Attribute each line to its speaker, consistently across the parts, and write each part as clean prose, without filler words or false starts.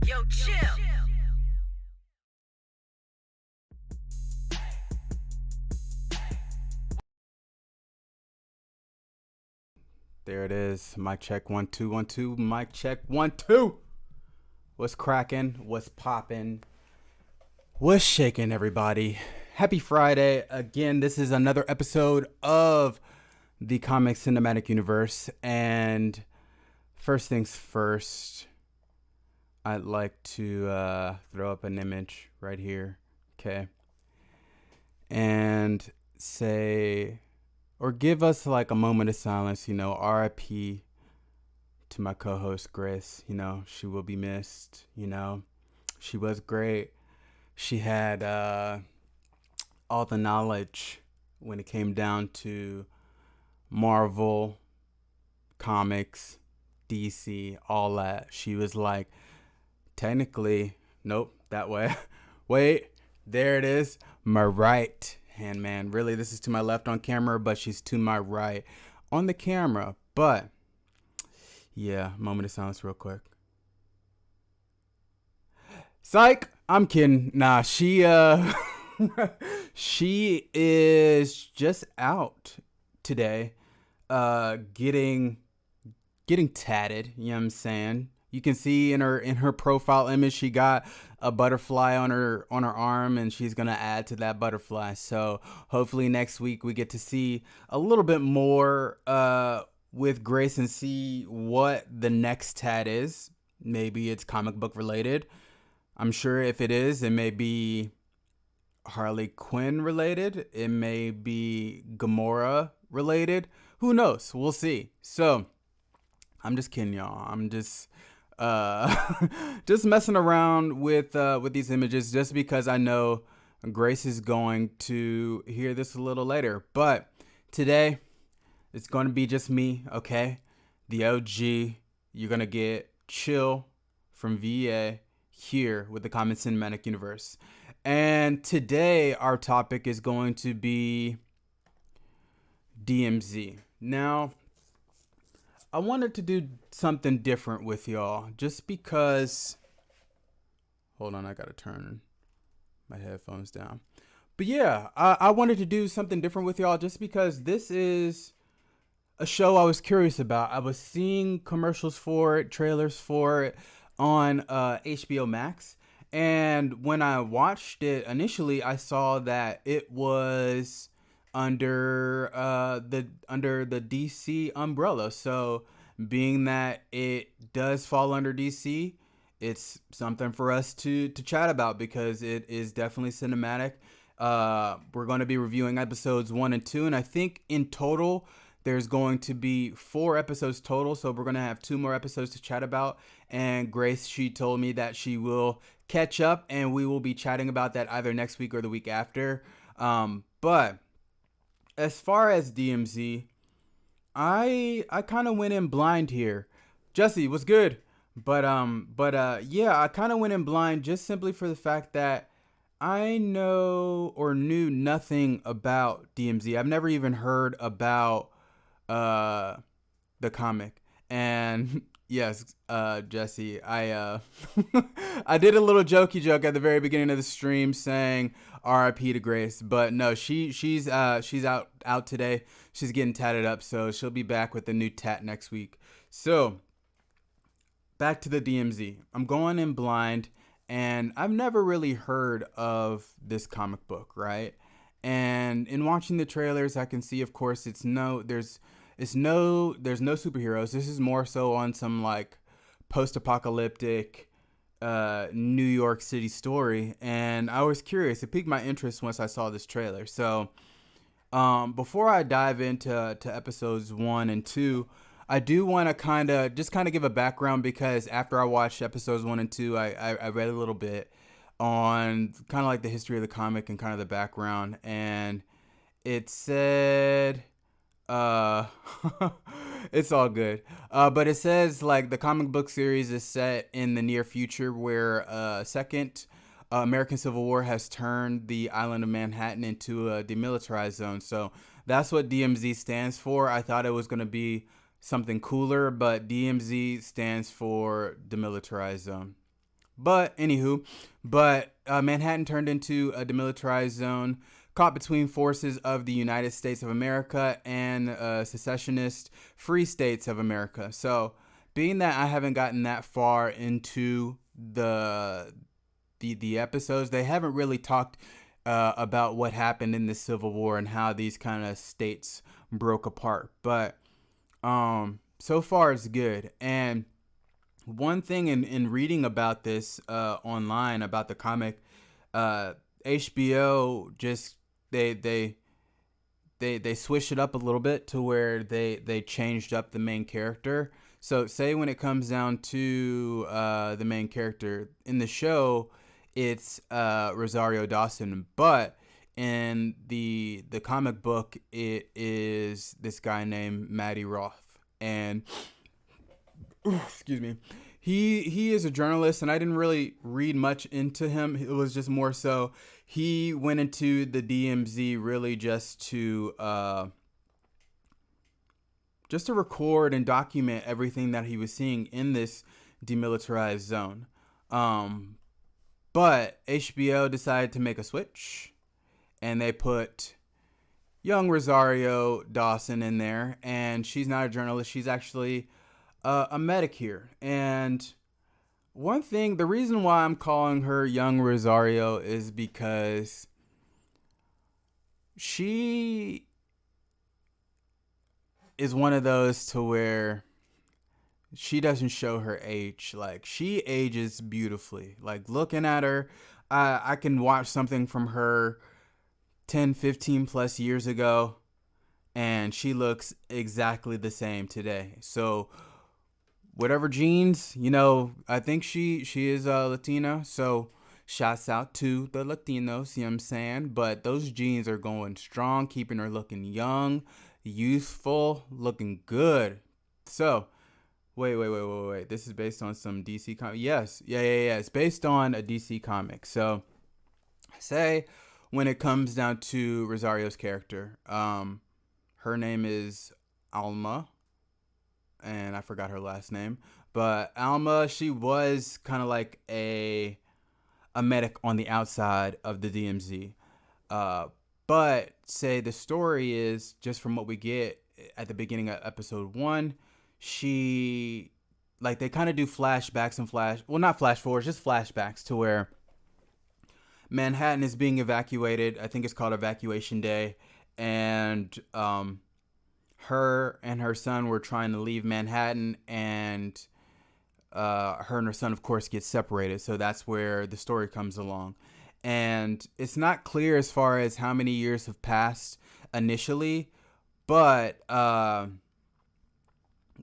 Speaker 1: Yo, chill.
Speaker 2: There it is. Mic check 1 2 1 2. Mic check 1 2. What's cracking? What's popping? What's shaking, everybody? Happy Friday. Again, this is another episode of the Comic Cinematic Universe. And first things first, I'd like to throw up an image right here. Okay. And say, or give us like a moment of silence, RIP to my co-host Grace. She will be missed. She was great. She had all the knowledge when it came down to Marvel, comics, DC, all that. She was like, technically, nope, that way. Wait, there it is. My right hand man. Really, this is to my left on camera, but she's to my right on the camera. But yeah, moment of silence real quick. Psych, I'm kidding. Nah, she she is just out today, getting tatted, you know what I'm saying? You can see in her profile image she got a butterfly on her arm, and she's going to add to that butterfly. So, hopefully next week we get to see a little bit more with Grace and see what the next tat is. Maybe it's comic book related. I'm sure if it is, it may be Harley Quinn related. It may be Gamora related. Who knows? We'll see. So, I'm just kidding, y'all. I'm just just messing around with these images just because I know Grace is going to hear this a little later. But today, it's going to be just me, okay? The OG. You're going to get Chill from VA here with the Comic Cinematic Universe. And today, our topic is going to be DMZ. Now, I wanted to do something different with y'all just because. Hold on, I gotta turn my headphones down. But yeah, I wanted to do something different with y'all just because this is a show I was curious about. I was seeing commercials for it, trailers for it on HBO Max. And when I watched it initially, I saw that it was under the DC umbrella. So being that it does fall under DC, it's something for us to chat about because it is definitely cinematic. We're going to be reviewing episodes 1 and 2, and I think in total there's going to be 4 episodes total. So we're going to have 2 more episodes to chat about. And Grace, she told me that she will catch up, and we will be chatting about that either next week or the week after. But as far as DMZ, I kind of went in blind here. Jesse, what's good? But yeah, I kind of went in blind just simply for the fact that I know or knew nothing about DMZ. I've never even heard about the comic. And yes, Jesse, I I did a little jokey joke at the very beginning of the stream saying R.I.P. to Grace, but no, she's out today. She's getting tatted up, so she'll be back with a new tat next week. So back to the DMZ. I'm going in blind, and I've never really heard of this comic book, right? And in watching the trailers, I can see, of course, there's no superheroes. This is more so on some like post-apocalyptic New York City story, and I was curious. It piqued my interest once I saw this trailer. So before I dive into episodes 1 and 2, I do want to kind of give a background because after I watched episodes 1 and 2, I read a little bit on kind of like the history of the comic and kind of the background, and it said it's all good. But it says like the comic book series is set in the near future where second American Civil War has turned the island of Manhattan into a demilitarized zone. So that's what DMZ stands for. I thought it was going to be something cooler, but DMZ stands for demilitarized zone. But anywho, Manhattan turned into a demilitarized zone caught between forces of the United States of America and secessionist Free States of America. So, being that I haven't gotten that far into the episodes, they haven't really talked about what happened in the Civil War and how these kind of states broke apart. But so far it's good. And one thing in reading about this online about the comic, HBO just they switched it up a little bit to where they changed up the main character. So say when it comes down to the main character in the show, it's Rosario Dawson, but in the comic book it is this guy named Matty Roth. And excuse me, he is a journalist, and I didn't really read much into him. It was just more so he went into the DMZ really just to record and document everything that he was seeing in this demilitarized zone. But HBO decided to make a switch, and they put young Rosario Dawson in there, and she's not a journalist. She's actually a medic here. And one thing, the reason why I'm calling her young Rosario is because she is one of those to where she doesn't show her age. Like, she ages beautifully. Like, looking at her, I can watch something from her 10, 15 plus years ago, and she looks exactly the same today. So whatever genes, I think she is Latina. So shouts out to the Latinos, you know what I'm saying? But those genes are going strong, keeping her looking young, youthful, looking good. So wait. This is based on some DC comic. Yes. Yeah. It's based on a DC comic. So say when it comes down to Rosario's character, her name is Alma, and I forgot her last name. But Alma, she was kind of like a medic on the outside of the DMZ. But say the story is, just from what we get at the beginning of episode 1, she, like, they kind of do flashbacks and not flash forwards, just flashbacks to where Manhattan is being evacuated. I think it's called Evacuation Day. And her and her son were trying to leave Manhattan, and her and her son, of course, get separated. So that's where the story comes along. And it's not clear as far as how many years have passed initially, but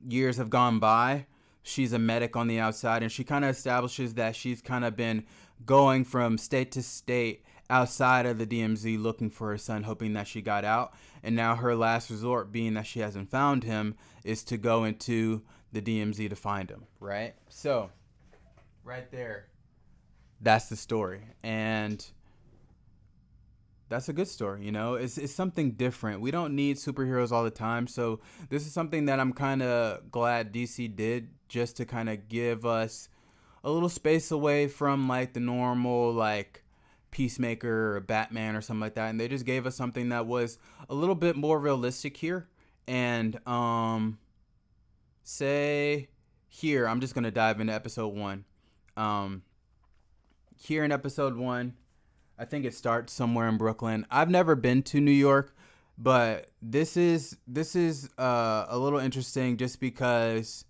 Speaker 2: years have gone by. She's a medic on the outside, and she kind of establishes that she's kind of been going from state to state outside of the DMZ looking for her son, hoping that she got out. And now her last resort, being that she hasn't found him, is to go into the DMZ to find him, right? So right there, that's the story. And that's a good story, It's something different. We don't need superheroes all the time. So this is something that I'm kind of glad DC did, just to kind of give us a little space away from, like, the normal, like, Peacemaker or Batman or something like that. And they just gave us something that was a little bit more realistic here. And say here, I'm just going to dive into episode 1. Here in episode 1, I think it starts somewhere in Brooklyn. I've never been to New York, but this is a little interesting just because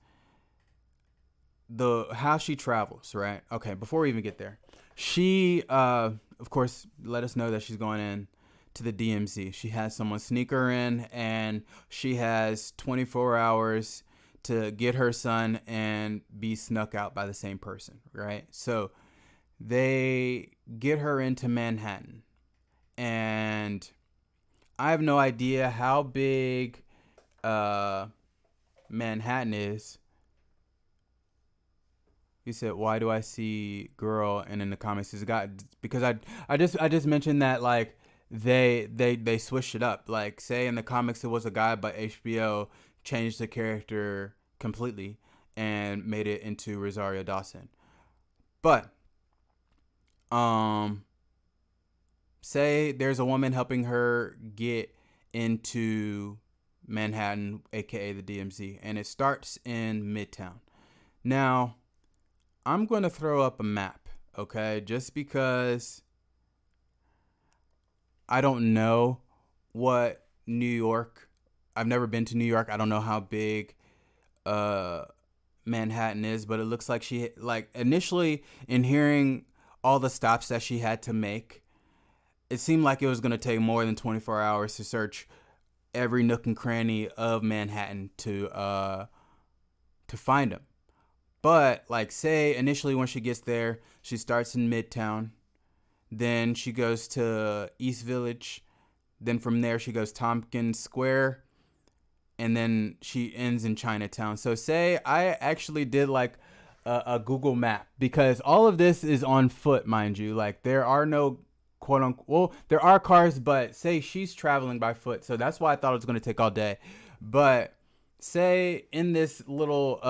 Speaker 2: how she travels, right? Okay, before we even get there, she of course let us know that she's going in to the DMZ. She has someone sneak her in, and she has 24 hours to get her son and be snuck out by the same person, right? So they get her into Manhattan, and I have no idea how big Manhattan is. He said, "Why do I see girl?" And in the comics, he's got, because I just mentioned that, like, they switched it up. Like, say in the comics it was a guy, but HBO changed the character completely and made it into Rosario Dawson. But Um, say there's a woman helping her get into Manhattan, aka the DMZ, and it starts in Midtown. Now, I'm going to throw up a map, okay? Just because I don't know what New York, I've never been to New York. I don't know how big uh Manhattan is, but it looks like she, like, initially in hearing all the stops that she had to make, it seemed like it was going to take more than 24 hours to search every nook and cranny of Manhattan to find him. But like, say initially when she gets there, she starts in Midtown, then she goes to East Village, then from there she goes Tompkins Square, and then she ends in Chinatown. So say I actually did like a Google map, because all of this is on foot, mind you. Like, there are no quote unquote, well, there are cars, but say she's traveling by foot. So that's why I thought it was going to take all day. But say in this little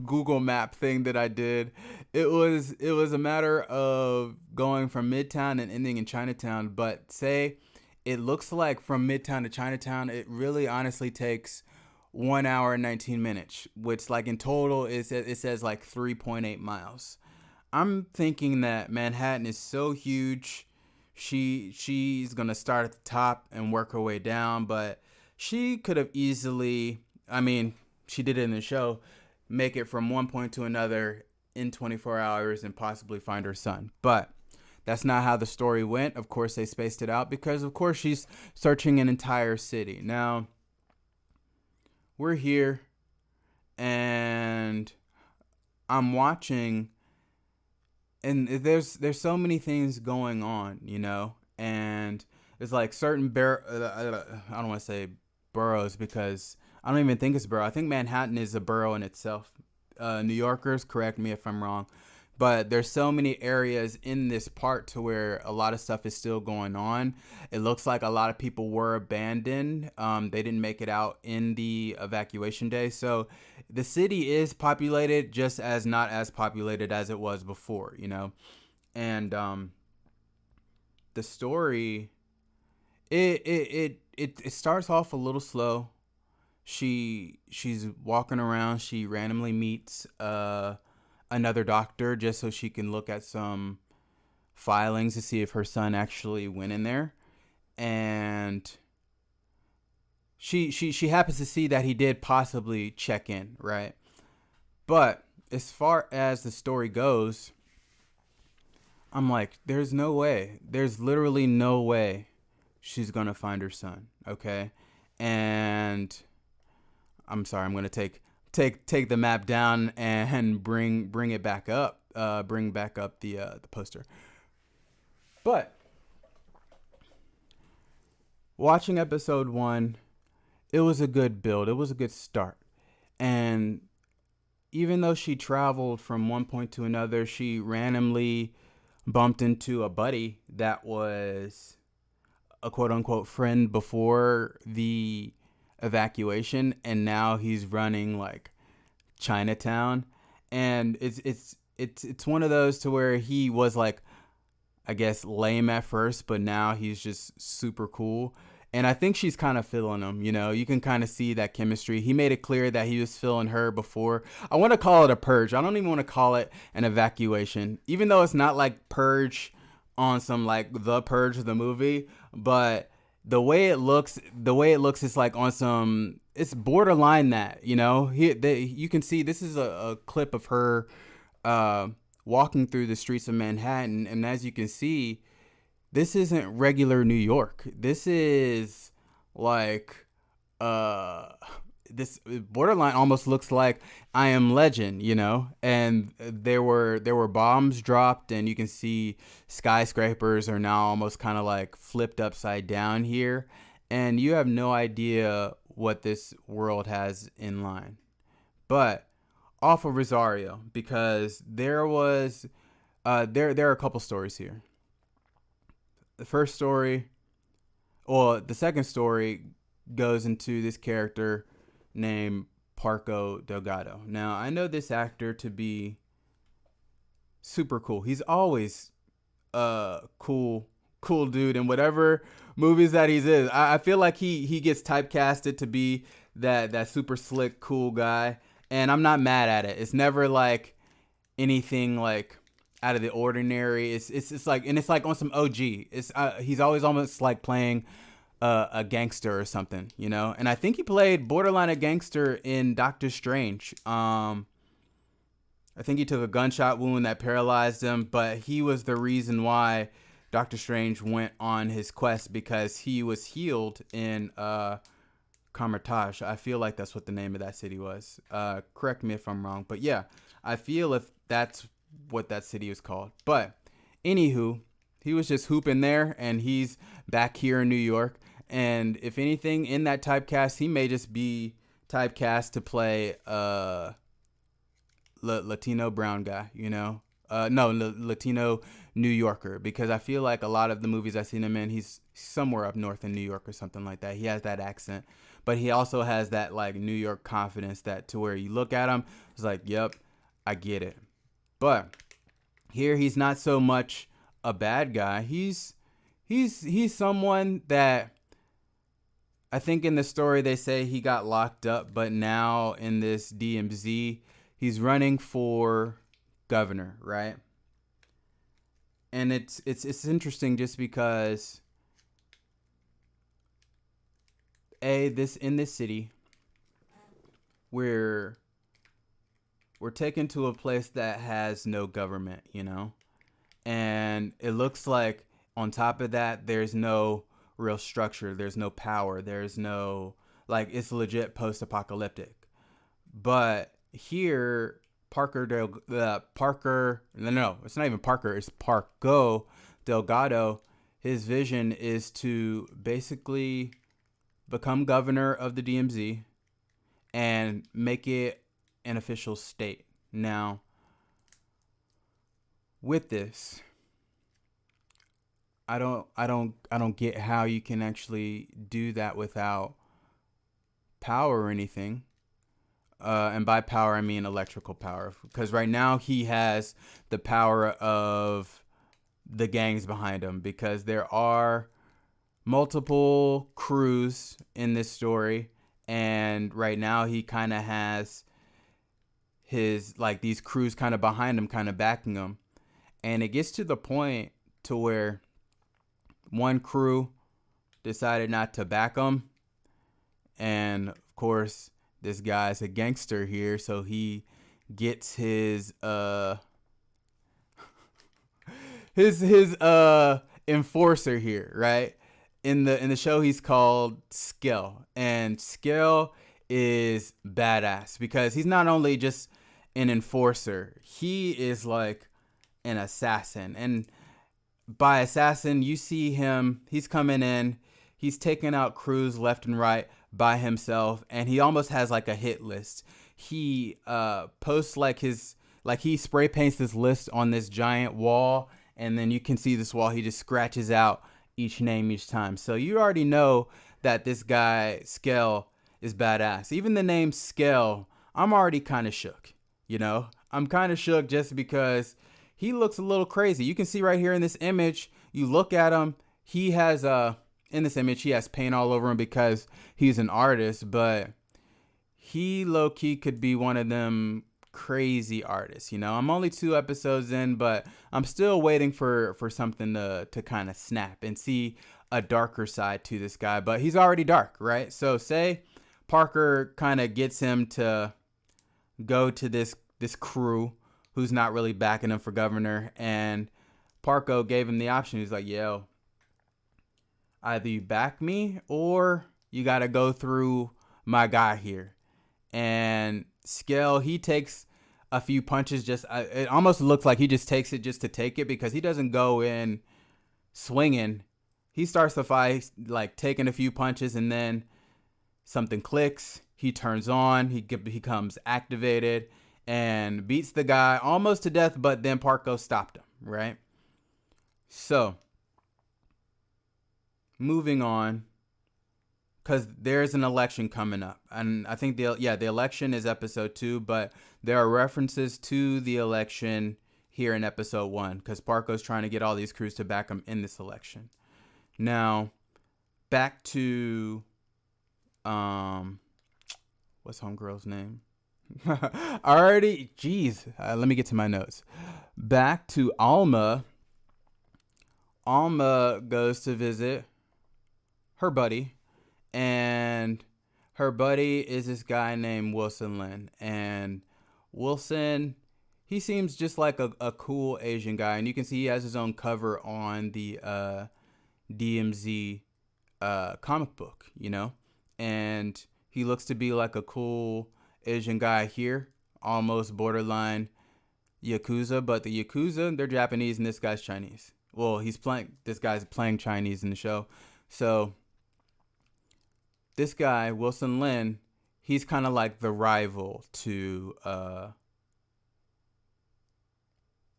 Speaker 2: Google map thing that I did, it was a matter of going from Midtown and ending in Chinatown. But say it looks like from Midtown to Chinatown, it really honestly takes 1 hour and 19 minutes, which, like, in total it says like 3.8 miles. I'm thinking that Manhattan is so huge, she's gonna start at the top and work her way down, but she could have easily, I mean, she did it in the show, make it from one point to another in 24 hours and possibly find her son. But that's not how the story went. Of course, they spaced it out because, of course, she's searching an entire city. Now, we're here and I'm watching, and there's so many things going on, and it's like certain I don't want to say boroughs, because I don't even think it's a borough. I think Manhattan is a borough in itself. New Yorkers, correct me if I'm wrong, but there's so many areas in this part to where a lot of stuff is still going on. It looks like a lot of people were abandoned. They didn't make it out in the evacuation day. So the city is populated, just as not as populated as it was before, And the story, it starts off a little slow. She's walking around. She randomly meets another doctor just so she can look at some filings to see if her son actually went in there, and she happens to see that he did possibly check in, right? But as far as the story goes, I'm like, there's no way. There's literally no way she's gonna find her son, okay? And I'm sorry, I'm gonna take the map down and bring it back up. Bring back up the poster. But watching episode 1, it was a good build. It was a good start. And even though she traveled from one point to another, she randomly bumped into a buddy that was a quote unquote friend before the evacuation, and now he's running like Chinatown. And it's one of those to where he was like, I guess, lame at first, but now he's just super cool. And I think she's kind of feeling him, you can kind of see that chemistry. He made it clear that he was feeling her before. I want to call it a purge. I don't even want to call it an evacuation, even though it's not like Purge on some like The Purge of the movie, but the way it looks is like on some, it's borderline that, you can see this is a clip of her walking through the streets of Manhattan. And as you can see, this isn't regular New York. This is like, this borderline almost looks like I Am Legend, and there were bombs dropped, and you can see skyscrapers are now almost kind of like flipped upside down here. And you have no idea what this world has in line. But off of Rosario, because there was, there are a couple stories here. The first story, or the second story, goes into this character named Parco Delgado. Now, I know this actor to be super cool. He's always cool dude in whatever movies that he's in. I feel like he gets typecasted to be that super slick cool guy, and I'm not mad at it. It's never like anything like out of the ordinary. It's like, and it's like on some OG. It's he's always almost like playing a gangster or something, you know. And I think he played borderline a gangster in Doctor Strange. I think he took a gunshot wound that paralyzed him, but he was the reason why Doctor Strange went on his quest, because he was healed in Carmitage. I feel like that's what the name of that city was. Correct me if I'm wrong, but yeah, I feel if that's what that city was called. But anywho, he was just hooping there, and he's back here in New York. And if anything, in that typecast, he may just be typecast to play Latino brown guy, you know? Latino New Yorker, because I feel like a lot of the movies I've seen him in, he's somewhere up north in New York or something like that. He has that accent, but he also has that like New York confidence that to where you look at him, it's like, yep, I get it. But here he's not so much a bad guy. He's someone that I think in the story they say he got locked up, but now in this DMZ, he's running for governor, right? And it's interesting just because in this city we're taken to a place that has no government, you know? And it looks like on top of that there's no real structure, there's no power, there's no, like, it's legit post-apocalyptic. But here it's not even Parker, it's Parco Delgado. His vision is to basically become governor of the DMZ and make it an official state. Now, with this, I don't get how you can actually do that without power or anything. And by power, I mean electrical power. Because right now he has the power of the gangs behind him. Because there are multiple crews in this story. And right now he kind of has his, like, these crews kind of behind him, kind of backing him. And it gets to the point to where one crew decided not to back him. And of course, this guy's a gangster here, so he gets his enforcer here, right? In the show, he's called Skill, and Skill is badass because he's not only just an enforcer, he is like an assassin. And by assassin, you see him, he's coming in, he's taking out crews left and right by himself, and he almost has like a hit list. He posts he spray paints this list on this giant wall, and then you can see this wall, he just scratches out each name each time. So you already know that this guy Skell is badass. Even the name Skell, I'm already kind of shook, you know? I'm kind of shook just because he looks a little crazy. You can see right here in this image, you look at him, he has in this image, he has paint all over him because he's an artist, but he low-key could be one of them crazy artists, you know? I'm only 2 episodes in, but I'm still waiting for something to kind of snap and see a darker side to this guy, but he's already dark, right? So say Parker kind of gets him to go to this crew who's not really backing him for governor, and Parco gave him the option. He's like, yo, either you back me or you got to go through my guy here. And Skell, he takes a few punches. It almost looks like he just takes it just to take it, because he doesn't go in swinging. He starts the fight like taking a few punches, and then something clicks. He turns on. He becomes activated and beats the guy almost to death, but then Parco stopped him, right? So, moving on, because there's an election coming up, and I think the election is episode 2, but there are references to the election here in episode 1, because Parko's trying to get all these crews to back him in this election. Now, back to what's homegirl's name? Let me get to my notes. Back to Alma. Alma goes to visit her buddy, and her buddy is this guy named Wilson Lin. And Wilson, he seems just like a cool Asian guy, and you can see he has his own cover on the DMZ comic book, you know, and he looks to be like a cool Asian guy here, almost borderline Yakuza, but the Yakuza, they're Japanese and this guy's Chinese. Well, this guy's playing Chinese in the show. So this guy, Wilson Lin, he's kind of like the rival to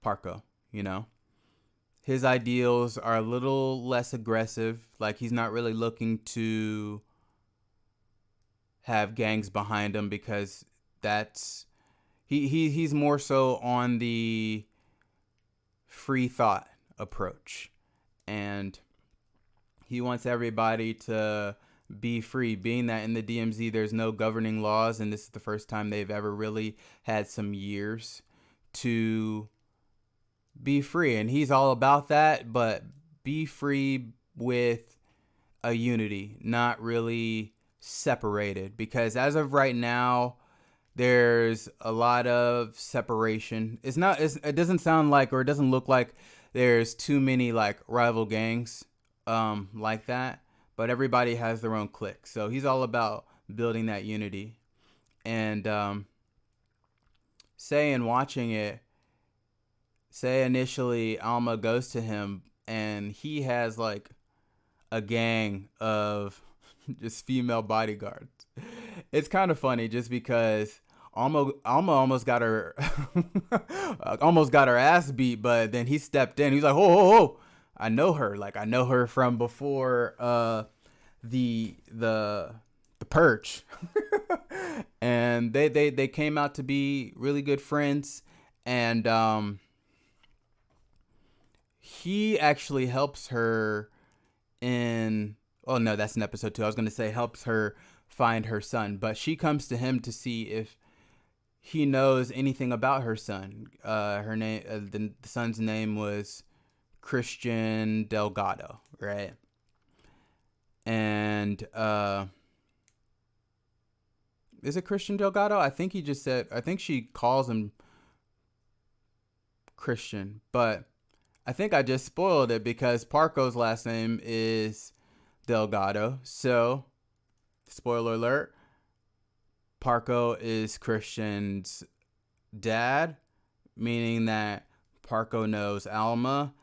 Speaker 2: Parko, you know. His ideals are a little less aggressive. Like, he's not really looking to have gangs behind him, because that's he's more so on the free thought approach, and he wants everybody to be free, being that in the DMZ there's no governing laws, and this is the first time they've ever really had some years to be free. And he's all about that, but be free with a unity, not really separated, because as of right now there's a lot of separation. It doesn't sound like, or it doesn't look like there's too many like rival gangs like that, but everybody has their own clique. So he's all about building that unity. And initially Alma goes to him and he has like a gang of just female bodyguards. It's kind of funny just because Alma almost got her ass beat, but then he stepped in. He's like, "Oh, I know her. Like, I know her from before the Purge." And they came out to be really good friends, and he actually helps her in, oh no, that's in episode 2. I was going to say helps her find her son, but she comes to him to see if he knows anything about her son. Her name, the son's name was Christian Delgado, right? And is it Christian Delgado? I think she calls him Christian, but I think I just spoiled it because Parko's last name is Delgado. So, spoiler alert, Parko is Christian's dad, meaning that Parko knows Alma,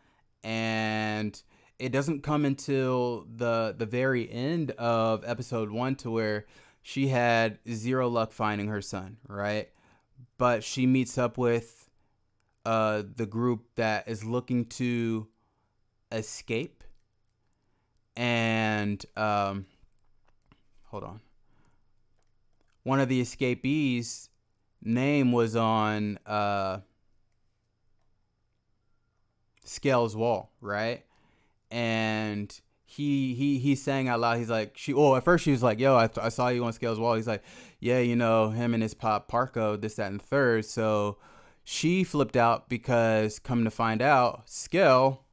Speaker 2: and it doesn't come until the very end of episode 1 to where she had zero luck finding her son, right? But she meets up with the group that is looking to escape, and hold on, one of the escapees' name was on Scale's wall, right? And he's saying out loud, he's like, at first she was like, "Yo, I saw you on Scale's wall." He's like, "Yeah, you know, him and his pop Parko, this, that, and the third." So she flipped out because, come to find out, Scale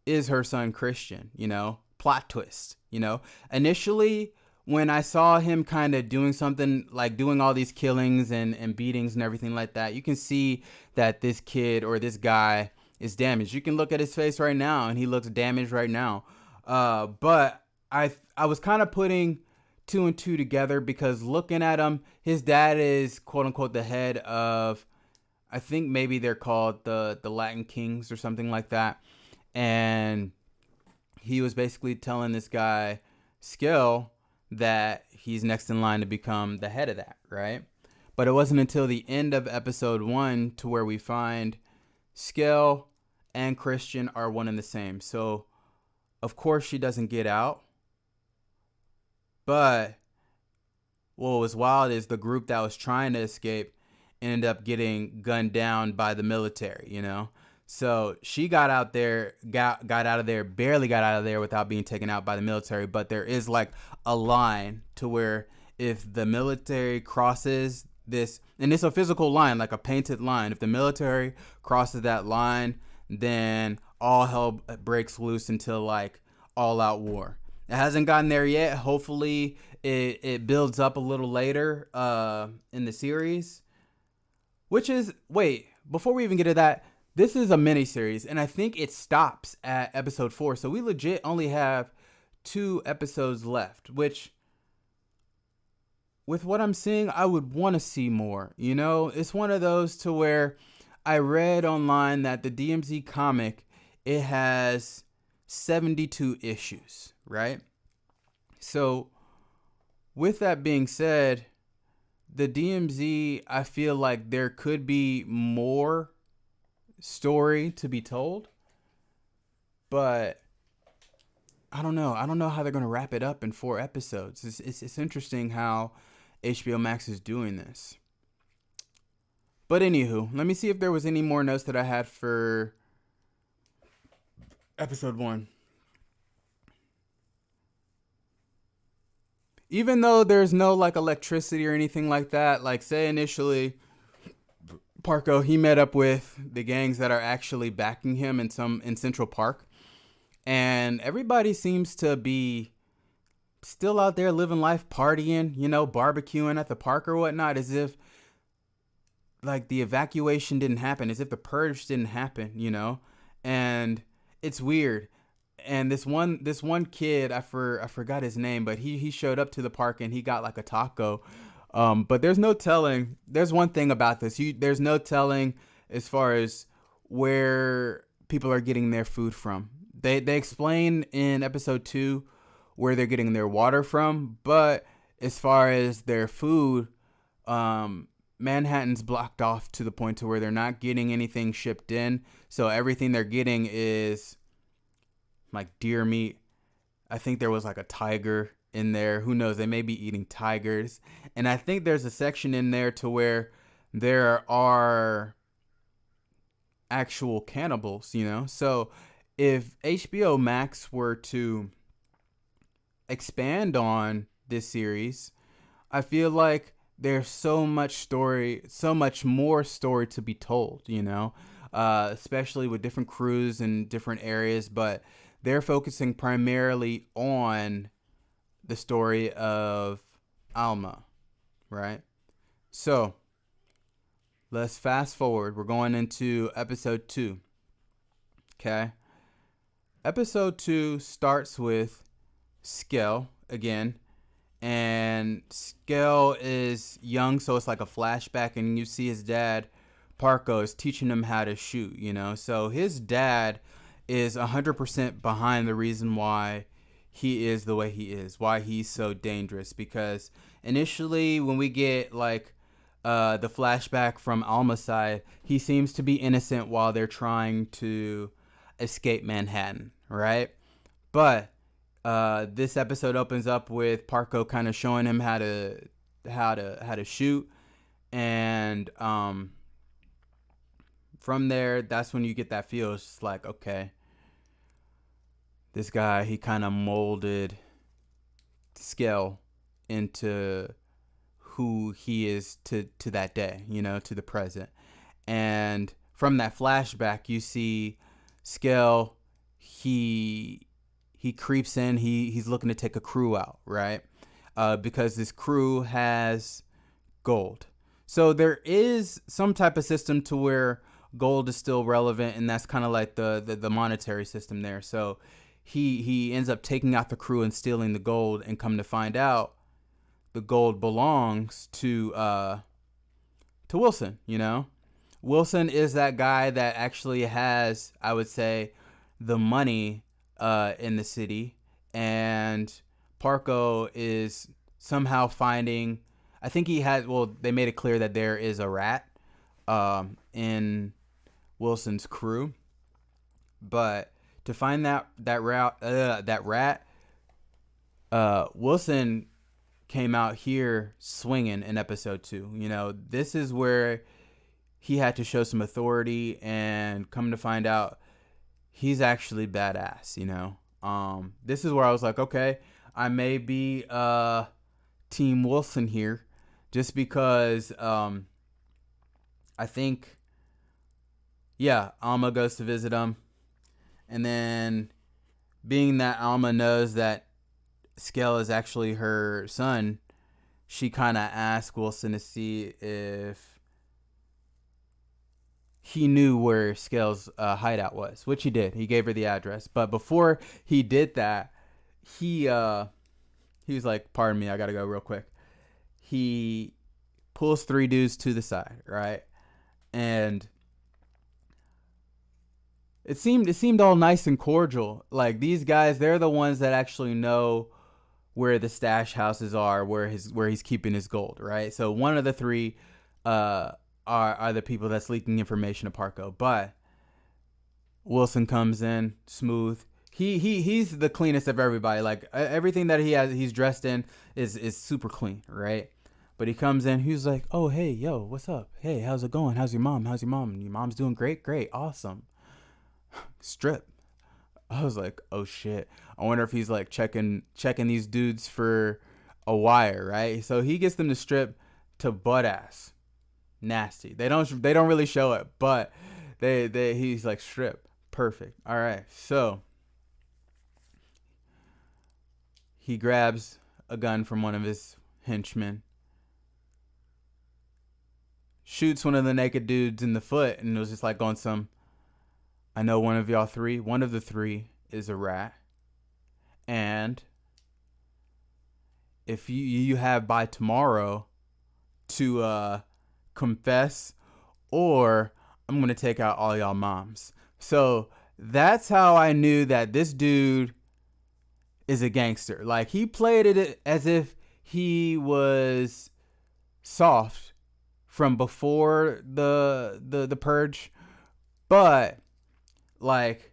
Speaker 2: is her son Christian, you know, plot twist, you know. Initially, when I saw him kind of doing something like doing all these killings and beatings and everything like that, you can see that this kid or this guy is damaged. You can look at his face right now and he looks damaged right now. But I was kind of putting 2 and 2 together because looking at him, his dad is quote unquote the head of, I think maybe they're called the Latin Kings or something like that. And he was basically telling this guy, Skill, that he's next in line to become the head of that, right? But it wasn't until the end of episode 1 to where we find Skill and Christian are one and the same. So, of course, she doesn't get out. But what was wild is the group that was trying to escape ended up getting gunned down by the military, you know? So she got out there, got out of there, barely got out of there without being taken out by the military. But there is like a line to where if the military crosses this, and it's a physical line, like a painted line, if the military crosses that line, then all hell breaks loose until like all out war. It hasn't gotten there yet. Hopefully it builds up a little later in the series. Which is, wait, before we even get to that, this is a mini series, and I think it stops at episode 4. So we legit only have 2 episodes left, which, with what I'm seeing, I would want to see more. You know, it's one of those to where I read online that the DMZ comic, it has 72 issues, right? So with that being said, the DMZ, I feel like there could be more story to be told, but I don't know. I don't know how they're going to wrap it up in 4 episodes. It's interesting how HBO Max is doing this. But anywho, let me see if there was any more notes that I had for episode 1. Even though there's no like electricity or anything like that, like say initially Parko, he met up with the gangs that are actually backing him in Central Park, and everybody seems to be still out there living life, partying, you know, barbecuing at the park or whatnot, as if like the evacuation didn't happen, as if the purge didn't happen, you know. And it's weird. And this one kid, I forgot his name, but he showed up to the park and he got like a taco. But there's no telling. There's one thing about this. There's no telling as far as where people are getting their food from. They explain in episode 2 where they're getting their water from, but as far as their food, Manhattan's blocked off to the point to where they're not getting anything shipped in. So everything they're getting is like deer meat. I think there was like a tiger in there. Who knows? They may be eating tigers. And I think there's a section in there to where there are actual cannibals, you know? So if HBO Max were to expand on this series, I feel like there's so much more story to be told, you know? Especially with different crews and different areas, but they're focusing primarily on the story of Alma, right? So let's fast forward. We're going into episode 2. Okay. Episode 2 starts with Skell again. And Skell is young, so it's like a flashback, and you see his dad, Parko, is teaching him how to shoot, you know? So his dad is 100% behind the reason why he is the way he is, why he's so dangerous. Because initially, when we get like the flashback from Alma's side, he seems to be innocent while they're trying to escape Manhattan, right? But this episode opens up with Parko kind of showing him how to shoot, and from there, that's when you get that feel. It's just like, okay, this guy, he kind of molded Skell into who he is to that day, you know, to the present. And from that flashback, you see Skell, he creeps in, he's looking to take a crew out, right? Because this crew has gold. So there is some type of system to where gold is still relevant, and that's kind of like the monetary system there. So he ends up taking out the crew and stealing the gold, and come to find out the gold belongs to Wilson, you know? Wilson is that guy that actually has, I would say, the money in the city, and Parko is somehow finding, I think he had, well, they made it clear that there is a rat in Wilson's crew, but to find that rat, Wilson came out here swinging in episode 2. You know, this is where he had to show some authority, and come to find out he's actually badass, you know. This is where I was like, okay, I may be Team Wilson here, just because I think, yeah, Alma goes to visit him, and then being that Alma knows that Skell is actually her son, she kind of asked Wilson to see if he knew where Skell's hideout was, which he did. He gave her the address. But before he did that, he was like, pardon me, I gotta go real quick. He pulls 3 dudes to the side, right? And it seemed all nice and cordial. Like, these guys, they're the ones that actually know where the stash houses are, where he's keeping his gold, right? So one of the 3 are the people that's leaking information to Parco. But Wilson comes in smooth. He's the cleanest of everybody. Like, everything that he's dressed in is super clean, right? But he comes in, he's like, oh, hey, yo, what's up? Hey, how's it going? How's your mom? Your mom's doing great? Great, awesome. Strip. I was like, oh shit. I wonder if he's like checking these dudes for a wire, right? So he gets them to strip to butt ass. Nasty. They don't really show it, but he's like, strip. Perfect. All right. So he grabs a gun from one of his henchmen, shoots one of the naked dudes in the foot, and it was just like on some, I know one of the 3 is a rat. And if you have by tomorrow to confess, or I'm going to take out all y'all moms. So that's how I knew that this dude is a gangster. Like, he played it as if he was soft from before the purge, but like,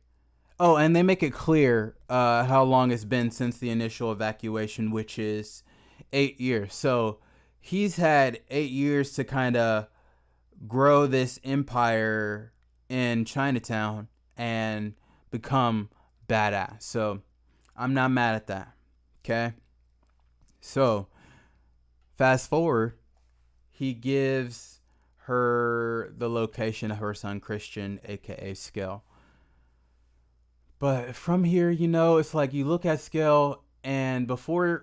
Speaker 2: oh, and they make it clear how long it's been since the initial evacuation, which is 8 years. So he's had 8 years to kind of grow this empire in Chinatown and become badass. So I'm not mad at that. Okay. So fast forward, he gives her the location of her son Christian, aka Skell. But from here, you know, it's like you look at Skell, and before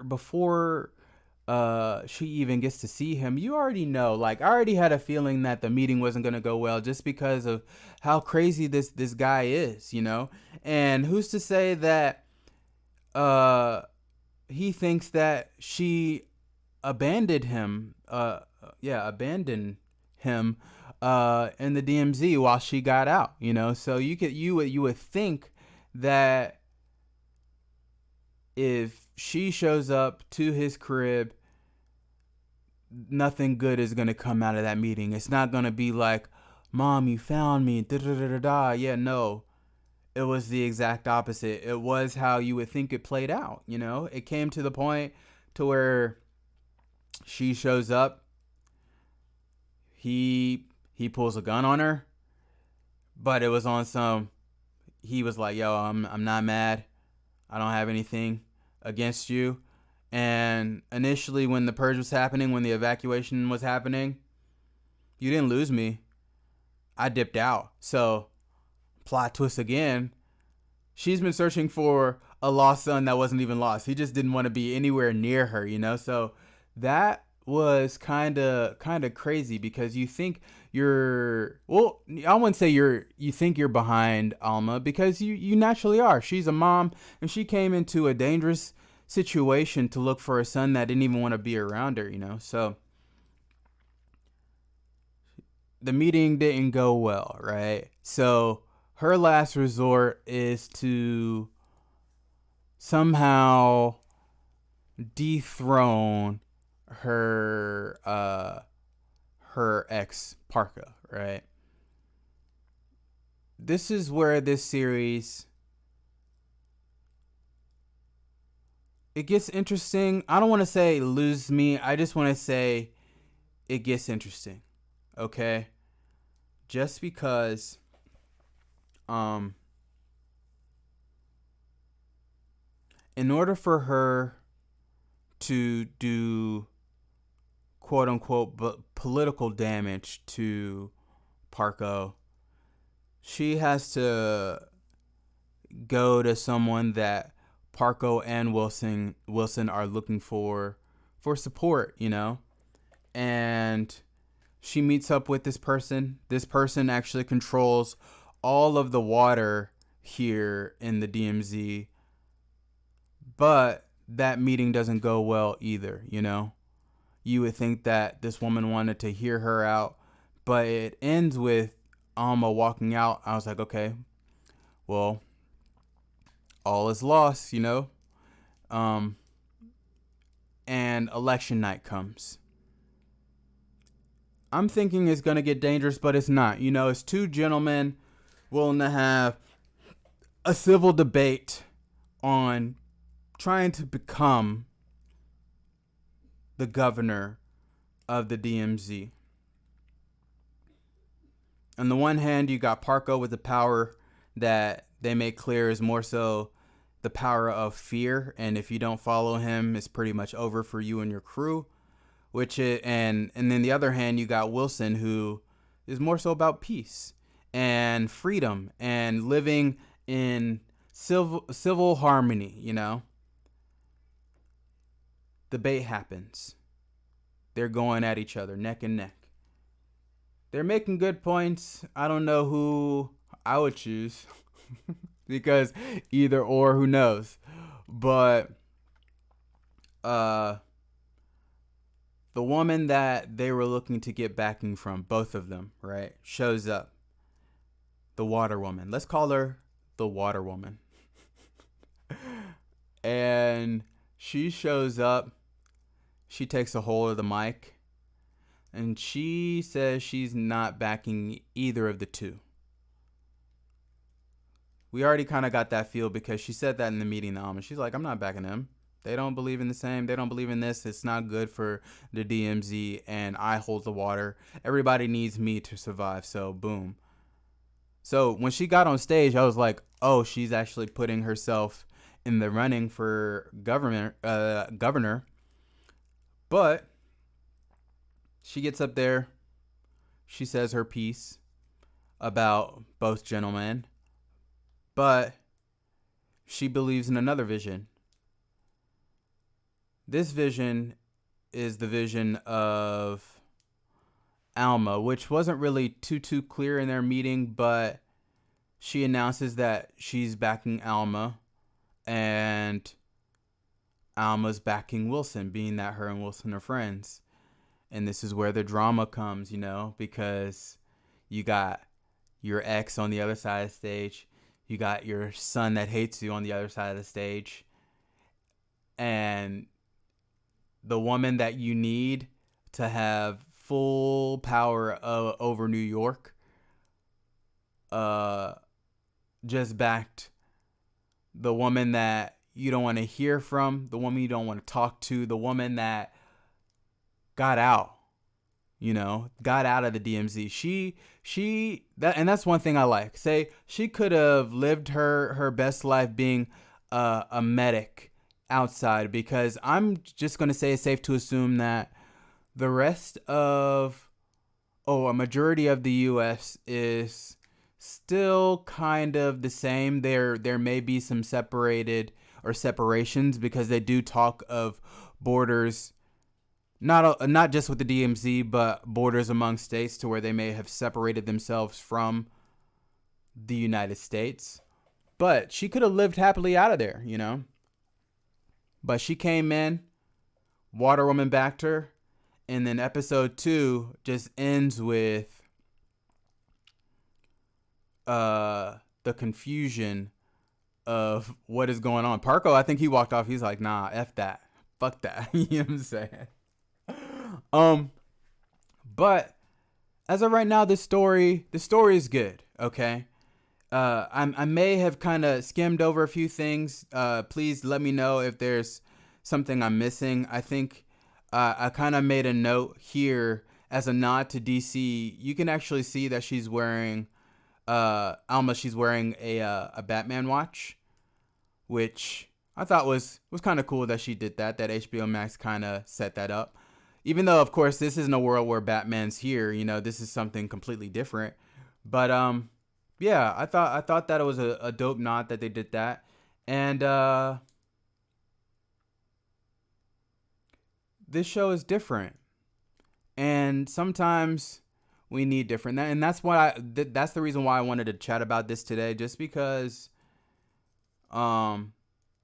Speaker 2: she even gets to see him, you already know. Like, I already had a feeling that the meeting wasn't gonna go well, just because of how crazy this guy is, you know. And who's to say that he thinks that she abandoned him? Abandoned him in the DMZ while she got out, you know. So you would think that if she shows up to his crib, nothing good is going to come out of that meeting. It's not going to be like, Mom, you found me, da da da da da. Yeah, no. It was the exact opposite. It was how you would think it played out, you know? It came to the point to where she shows up, he pulls a gun on her, but it was on some, he was like, yo, I'm not mad. I don't have anything against you. And initially, when the purge was happening, when the evacuation was happening, you didn't lose me. I dipped out. So, plot twist again. She's been searching for a lost son that wasn't even lost. He just didn't want to be anywhere near her, you know? So, that was kind of crazy, because you think I wouldn't say you think you're behind Alma, because you naturally are. She's a mom, and she came into a dangerous situation to look for a son that didn't even want to be around her, you know. So the meeting didn't go well, right? So her last resort is to somehow dethrone her ex Parka, right? This is where this series it gets interesting. I don't want to say lose me. I just want to say it gets interesting. Okay? Just because in order for her to do quote unquote political damage to Parko, she has to go to someone that Parko and Wilson are looking for support, you know? And she meets up with this person. This person actually controls all of the water here in the DMZ. But that meeting doesn't go well either, you know? You would think that this woman wanted to hear her out, but it ends with Alma walking out. I was like, okay, well, all is lost, you know? And election night comes. I'm thinking it's going to get dangerous, but it's not. You know, it's two gentlemen willing to have a civil debate on trying to become the governor of the DMZ. On the one hand, you got Parko with the power that they make clear is more so the power of fear, and if you don't follow him, it's pretty much over for you and your crew. And then the other hand, you got Wilson, who is more so about peace and freedom and living in civil harmony, you know. Debate happens. They're going at each other neck and neck. They're making good points. I don't know who I would choose because either or, who knows. But the woman that they were looking to get backing from, both of them, right, shows up. The water woman. Let's call her the water woman. And she shows up. She takes a hold of the mic. And she says she's not backing either of the two. We already kind of got that feel because she said that in the meeting, and she's like, I'm not backing them. They don't believe in the same. They don't believe in this. It's not good for the DMZ, and I hold the water. Everybody needs me to survive, so boom. So when she got on stage, I was like, oh, she's actually putting herself in the running for governor. But she gets up there. She says her piece about both gentlemen. But she believes in another vision. This vision is the vision of Alma, which wasn't really too clear in their meeting, but she announces that she's backing Alma and Alma's backing Wilson, being that her and Wilson are friends. And this is where the drama comes, you know, because you got your ex on the other side of the stage. You got your son that hates you on the other side of the stage. And the woman that you need to have full power over New York just backed the woman that you don't want to hear from, the woman you don't want to talk to, the woman that got out, you know, got out of the DMZ. And that's one thing I like. Say she could have lived her best life being a medic outside, because I'm just going to say it's safe to assume that the rest of, a majority of the U.S. is still kind of the same. There may be some separations, because they do talk of borders, not just with the DMZ, but borders among states, to where they may have separated themselves from the United States. But she could have lived happily out of there, you know. But she came in, Water Woman backed her, and then episode 2 just ends with the confusion of what is going on. Parko, I think he walked off. He's like, nah, F that. Fuck that. You know what I'm saying? But as of right now, the story is good. Okay. I may have kind of skimmed over a few things. Please let me know if there's something I'm missing. I think I kind of made a note here as a nod to DC. You can actually see that she's wearing Alma. She's wearing a Batman watch, which I thought was kind of cool that she did that. That HBO Max kind of set that up. Even though, of course, this isn't a world where Batman's here. You know, this is something completely different. But yeah, I thought that it was a dope nod that they did that. And this show is different, and sometimes we need different. And that's why that's the reason why I wanted to chat about this today, just because the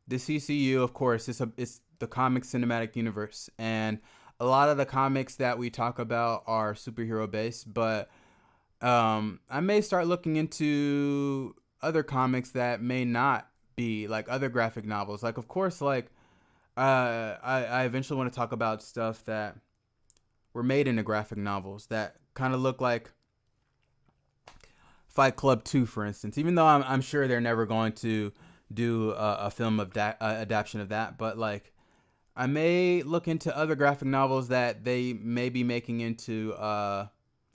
Speaker 2: CCU, of course, it's the comic cinematic universe, and a lot of the comics that we talk about are superhero based, but I may start looking into other comics that may not be, like other graphic novels. Like, of course, like I eventually want to talk about stuff that were made into graphic novels that kind of look like Fight Club 2, for instance. Even though I'm sure they're never going to do a film of adaptation of that, but like I may look into other graphic novels that they may be making into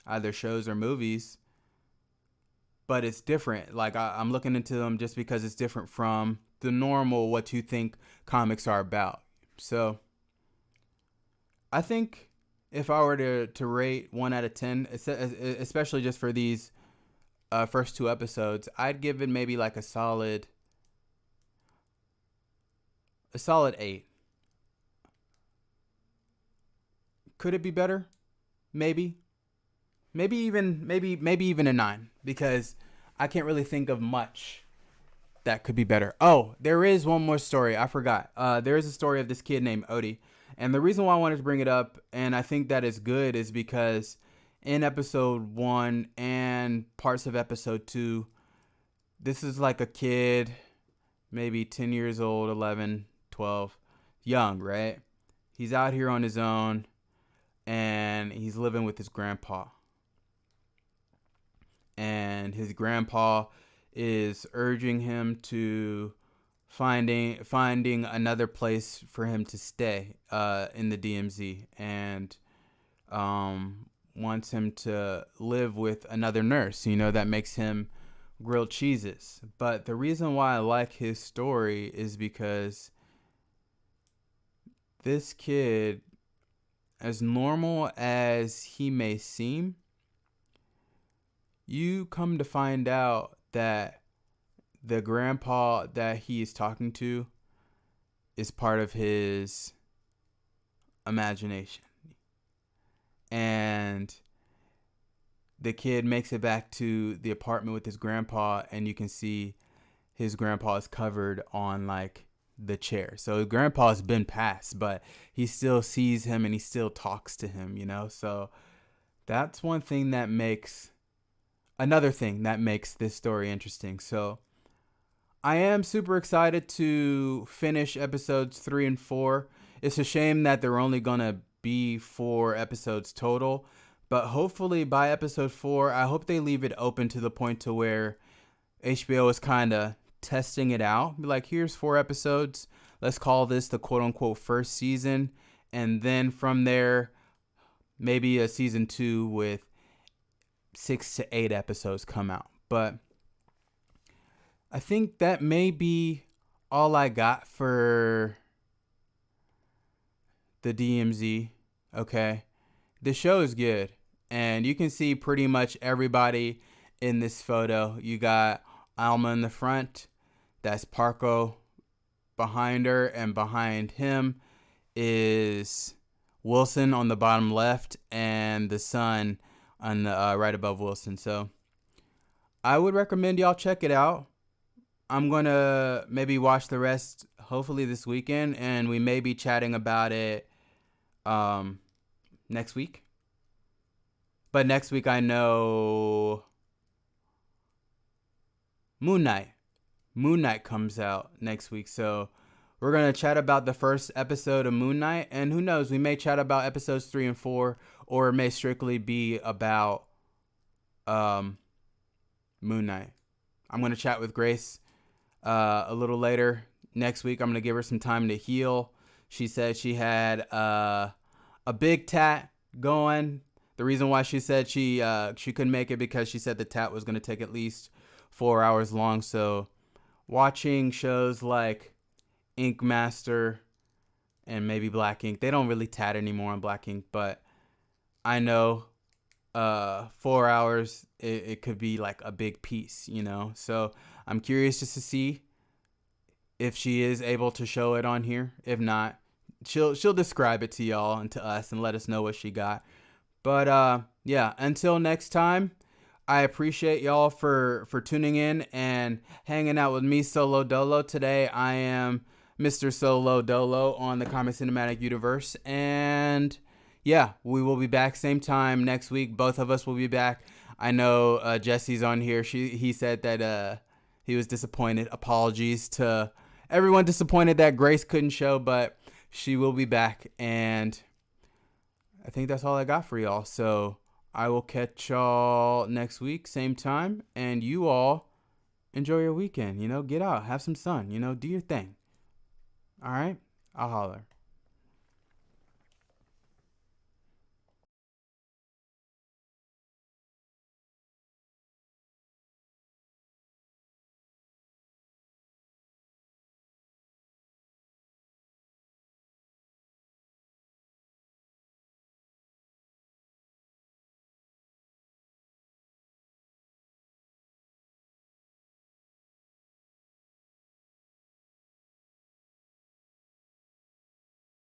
Speaker 2: either shows or movies, but it's different. Like I'm looking into them just because it's different from the normal what you think comics are about. So I think if I were to rate 1 out of 10, especially just for these first 2 episodes, I'd give it maybe like a solid 8. Could it be better? Maybe even a 9, because I can't really think of much that could be better. Oh, there is one more story. I forgot. There is a story of this kid named Odie. And the reason why I wanted to bring it up, and I think that is good, is because in episode 1 and parts of episode 2, this is like a kid, maybe 10 years old, 11, 12, young, right? He's out here on his own, and he's living with his grandpa. And his grandpa is urging him to finding another place for him to stay in the DMZ, and wants him to live with another nurse, that makes him grilled cheeses. But the reason why I like his story is because this kid, as normal as he may seem, you come to find out that the grandpa that he is talking to is part of his imagination. And the kid makes it back to the apartment with his grandpa, and you can see his grandpa is covered on like the chair. So his grandpa's been passed, but he still sees him and he still talks to him, So that's another thing that makes this story interesting. So I am super excited to finish episodes 3 and 4. It's a shame that they're only going to be 4 episodes total, but hopefully by episode 4, I hope they leave it open to the point to where HBO is kind of testing it out. Be like, here's 4 episodes. Let's call this the quote unquote first season. And then from there, maybe a season 2 with 6 to 8 episodes come out. But I think that may be all I got for the DMZ. Okay. The show is good. And you can see pretty much everybody in this photo. You got Alma in the front. That's Parko behind her. And behind him is Wilson on the bottom left. And the sun on the right above Wilson. So I would recommend y'all check it out. I'm going to maybe watch the rest hopefully this weekend, and we may be chatting about it next week. But next week I know Moon Knight comes out next week. So we're going to chat about the first episode of Moon Knight, and who knows, we may chat about episodes 3 and 4, or it may strictly be about Moon Knight. I'm going to chat with Grace a little later next week. I'm going to give her some time to heal. She said she had a big tat going. The reason why she said she couldn't make it because she said the tat was going to take at least 4 hours long. So watching shows like Ink Master and maybe Black Ink, they don't really tat anymore on Black Ink, but I know 4 hours it could be like a big piece, you know. So I'm curious just to see if she is able to show it on here. If not, she'll describe it to y'all and to us and let us know what she got. But yeah, until next time, I appreciate y'all for tuning in and hanging out with me, Solo Dolo. Today I am Mr. Solo Dolo on the Comic Cinematic Universe, and yeah, we will be back same time next week. Both of us will be back. I know Jesse's on here. He said that he was disappointed. Apologies to everyone disappointed that Grace couldn't show, but she will be back, and I think that's all I got for y'all. So I will catch y'all next week, same time, and you all enjoy your weekend. You know, get out, have some sun, you know, do your thing. All right, I'll holler.